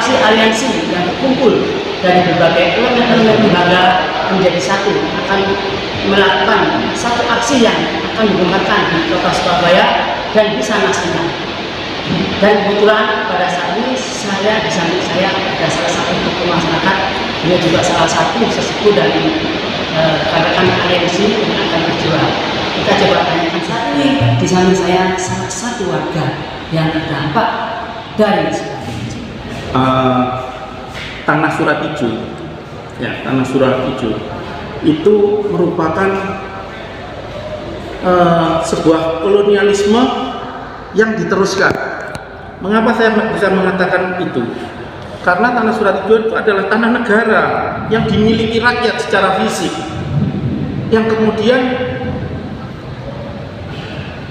aksi aliansi yang berkumpul dari berbagai elemen-elemen lembaga menjadi satu, akan melakukan satu aksi yang akan digemarkan di kota Surabaya dan di sana-sini. Dan kebetulan pada saat ini saya di samping saya ada salah satu tokoh masyarakat, dia juga salah satu sesepuh dari rekan-rekan aliansi yang akan berjuang. Kita coba tanyakan saat ini di samping saya salah satu warga yang terdampak dari tanah Surat Ijo. Ya, tanah Surat Ijo itu merupakan sebuah kolonialisme yang diteruskan. Mengapa saya bisa mengatakan itu? Karena tanah Surat Ijo itu adalah tanah negara yang dimiliki rakyat secara fisik, yang kemudian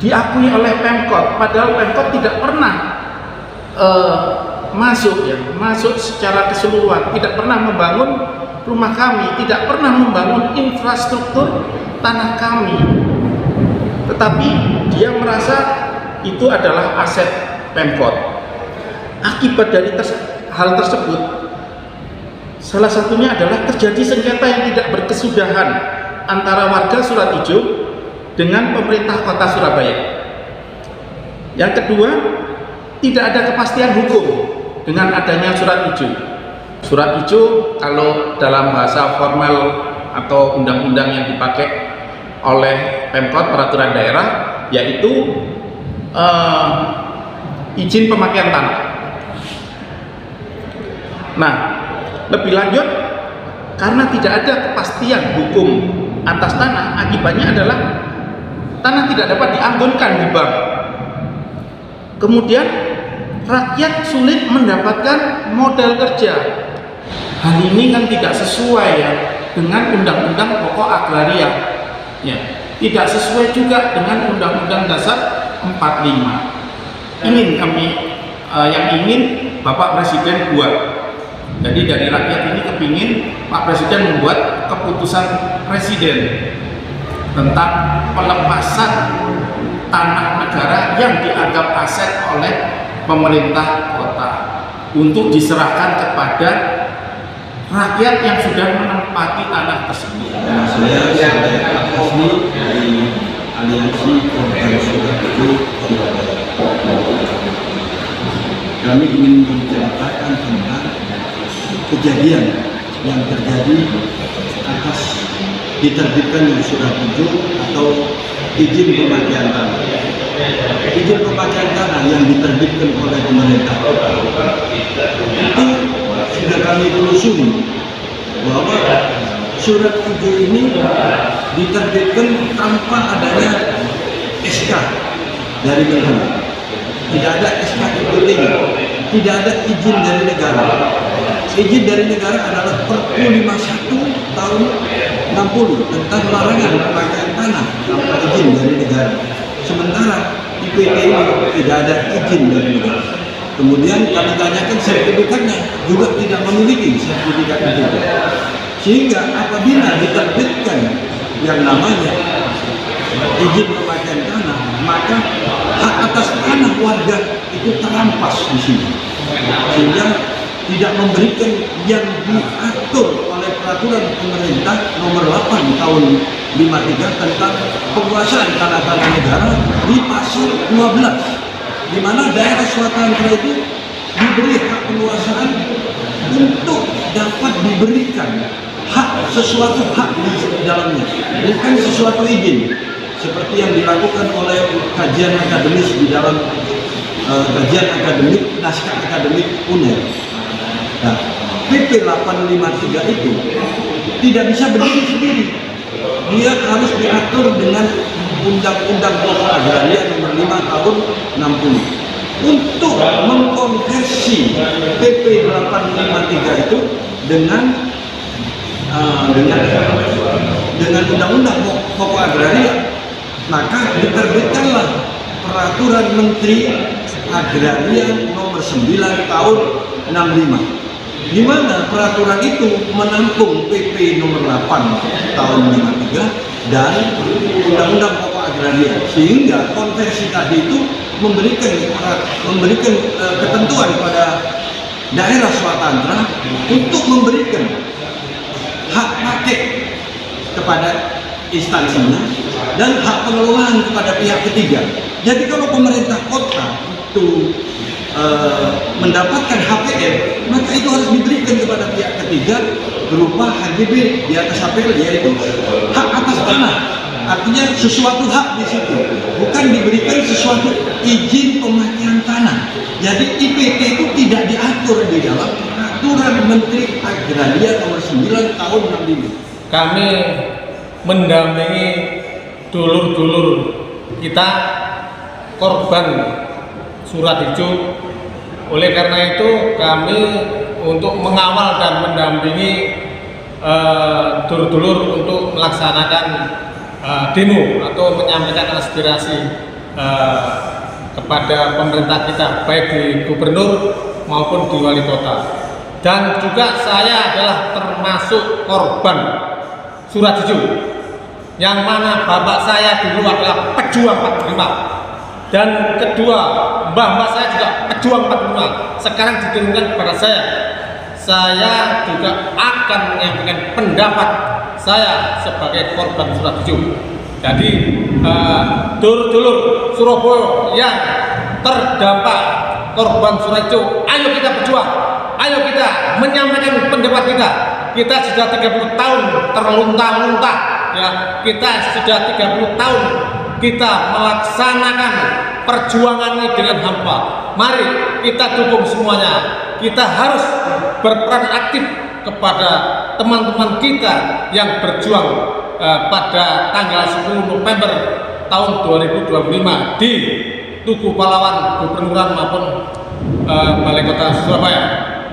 diakui oleh Pemkot, padahal Pemkot tidak pernah masuk secara keseluruhan, tidak pernah membangun rumah kami, tidak pernah membangun infrastruktur tanah kami, tetapi dia merasa itu adalah aset Pemkot. Akibat dari hal tersebut, salah satunya adalah terjadi sengketa yang tidak berkesudahan antara warga Surat Ijo dengan pemerintah kota Surabaya. Yang kedua, tidak ada kepastian hukum dengan adanya Surat Ijo. Surat Ijo kalau dalam bahasa formal atau undang-undang yang dipakai oleh Pemkot peraturan daerah, yaitu izin pemakaian tanah. Nah, lebih lanjut, karena tidak ada kepastian hukum atas tanah, akibatnya adalah tanah tidak dapat dianggunkan di bank. Kemudian rakyat sulit mendapatkan modal kerja. Hal ini kan tidak sesuai ya dengan Undang-Undang Pokok Agraria. Ya, tidak sesuai juga dengan Undang-Undang Dasar 45. Yang ingin Bapak Presiden buat. Jadi dari rakyat ini kepingin Pak Presiden membuat keputusan Presiden tentang pelepasan tanah negara yang dianggap aset oleh pemerintah kota untuk diserahkan kepada rakyat yang sudah menempati tanah tersebut. Saya dari Aliansi Korban Surat Ijo Surabaya. Kami ingin menceritakan tentang kejadian yang terjadi atas diterbitkan Surat Ijo atau izin pemakaian tanah. Izin pemakaian tanah yang diterbitkan oleh pemerintah kota itu sudah kami telusuri bahwa Surat Ijo ini diterbitkan tanpa adanya SK dari negara. Tidak ada SK IPTG, tidak ada izin dari negara. Izin dari negara adalah Perpu 51 tahun 60 tentang larangan pemakaian tanah tanpa izin dari negara. Sementara IPT ini tidak ada izin dari negara. Kemudian kami tanyakan sertifikatnya, juga tidak memiliki sertifikat itu. Sehingga apabila diterbitkan yang namanya izin pemakaian tanah, maka hak atas tanah warga itu terampas di sini, sehingga tidak memberikan yang diatur oleh peraturan pemerintah nomor 8 tahun 53 tentang penguasaan tanah-tanah negara di pasal 12, di mana daerah swasta itu diberi hak penguasaan untuk dapat diberikan hak sesuatu hak di dalamnya, bukan sesuatu izin seperti yang dilakukan oleh kajian akademis di dalam kajian akademik, naskah akademik UNER. Nah, PP 853 itu tidak bisa berdiri sendiri, dia harus diatur dengan Undang-Undang Pokok Agraria nomor 5 tahun 60. Untuk mengkonversi PP 853 itu dengan Undang-Undang Pokok Agraria, maka diterbitkanlah Peraturan Menteri Agraria nomor 9 tahun 65, di mana peraturan itu menampung PP nomor 8 tahun 53 dan Undang-Undang Pokok Agraria, sehingga konversi tadi itu memberikan ketentuan pada daerah Swatantra untuk memberikan hak pakai kepada instansinya dan hak pengelolaan kepada pihak ketiga. Jadi kalau pemerintah kota itu mendapatkan HPL, maka itu harus diberikan kepada pihak ketiga berupa HGB di atas HPL, yaitu hak atas tanah. Artinya sesuatu hak di situ, bukan diberikan sesuatu izin pemakaian tanah. Jadi IPT itu tidak diatur di dalam peraturan Menteri Agraria nomor 9 tahun 65. Kami mendampingi dulur-dulur kita korban Surat Ijo. Oleh karena itu kami untuk mengawal dan mendampingi dulur-dulur untuk melaksanakan demo atau menyampaikan aspirasi kepada pemerintah kita, baik di gubernur maupun di wali kota. Dan juga saya adalah termasuk korban Surat Ijo, yang mana bapak saya dulu adalah pejuang 45, dan kedua mbah saya juga pejuang 45. Sekarang diturunkan kepada saya juga akan menyampaikan pendapat saya sebagai korban Surat Ijo. Jadi dulur-dulur Surabaya yang terdampak korban Surat Ijo, ayo kita berjuang, ayo kita menyampaikan pendapat kita. Kita sudah 30 tahun terlunta-lunta, ya, kita sudah 30 tahun kita melaksanakan perjuangan ini dengan hampa. Mari kita dukung semuanya. Kita harus berperan aktif kepada teman-teman kita yang berjuang pada tanggal 10 November tahun 2025 di Tugu Pahlawan Gubernuran maupun Balai Kota Surabaya.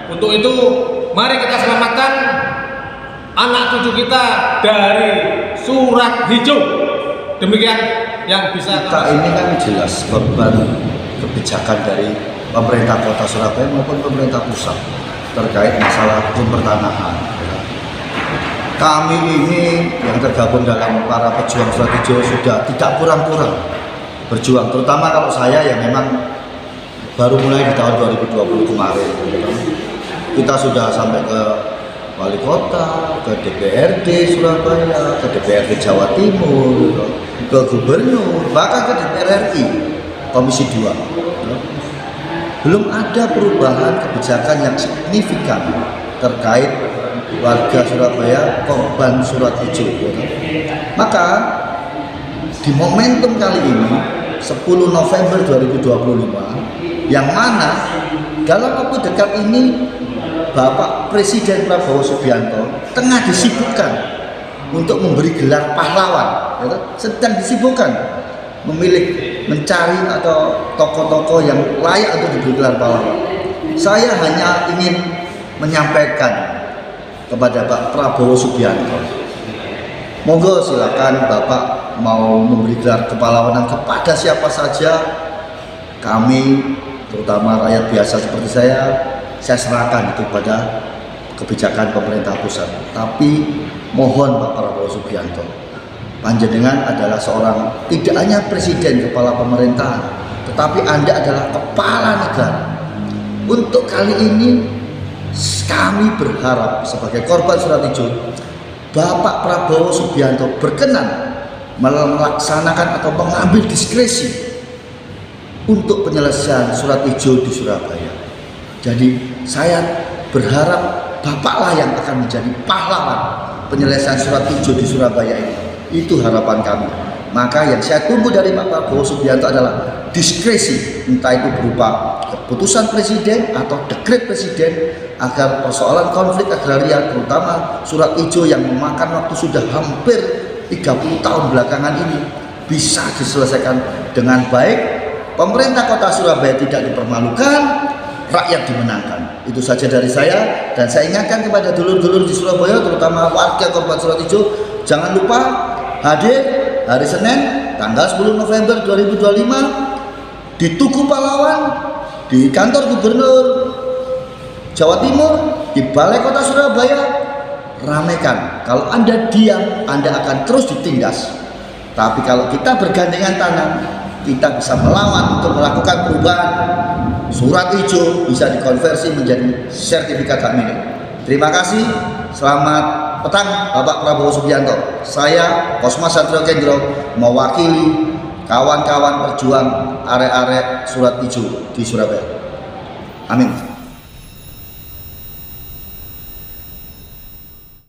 Untuk itu mari kita selamatkan anak cucu kita dari Surat Ijo. Demikian yang bisa kita ini kan jelas korban kebijakan dari pemerintah Kota Surabaya maupun pemerintah pusat terkait masalah hukum pertanahan. Kami ini yang tergabung dalam para pejuang Surat Ijo sudah tidak kurang-kurang berjuang, terutama kalau saya yang memang baru mulai di tahun 2020 kemarin. Kita sudah sampai ke wali kota, ke DPRD Surabaya, ke DPRD Jawa Timur, ke gubernur, bahkan ke DPR RI Komisi 2. Belum ada perubahan kebijakan yang signifikan terkait warga Surabaya korban Surat Ijo. Maka di momentum kali ini 10 November 2025, yang mana dalam waktu dekat ini Bapak Presiden Prabowo Subianto tengah disibukkan untuk memberi gelar pahlawan, ya, sedang disibukkan memilih mencari atau tokoh-tokoh yang layak untuk diberi gelar pahlawan. Saya hanya ingin menyampaikan kepada Pak Prabowo Subianto, monggo silakan Bapak mau memberi gelar kepahlawanan kepada siapa saja. Kami terutama rakyat biasa seperti saya serahkan itu pada kebijakan pemerintah pusat. Tapi mohon Pak Prabowo Subianto, panjenengan adalah seorang tidak hanya presiden kepala pemerintahan, tetapi Anda adalah kepala negara. Untuk kali ini kami berharap sebagai korban Surat Ijo, Bapak Prabowo Subianto berkenan melaksanakan atau mengambil diskresi untuk penyelesaian Surat Ijo di Surabaya. Jadi saya berharap Bapaklah yang akan menjadi pahlawan penyelesaian Surat Ijo di Surabaya ini. Itu harapan kami. Maka yang saya tunggu dari Pak Prabowo Subianto adalah diskresi, entah itu berupa keputusan presiden atau dekret presiden, agar persoalan konflik agraria terutama Surat Ijo yang memakan waktu sudah hampir 30 tahun belakangan ini bisa diselesaikan dengan baik. Pemerintah Kota Surabaya tidak dipermalukan, rakyat dimenangkan. Itu saja dari saya, dan saya ingatkan kepada dulur-dulur di Surabaya, terutama warga korban Surat Ijo, jangan lupa hadir hari Senin tanggal 10 November 2025 di Tugu Pahlawan, di kantor Gubernur Jawa Timur, di Balai Kota Surabaya. Ramekan. Kalau Anda diam, Anda akan terus ditindas. Tapi kalau kita bergandengan tangan, kita bisa melawan untuk melakukan perubahan surat hijau bisa dikonversi menjadi sertifikat hak milik. Terima kasih, selamat petang Bapak Prabowo Subianto. Saya Kosma Satrio Kendro mewakili kawan-kawan perjuang arek-arek surat hijau di Surabaya. Amin.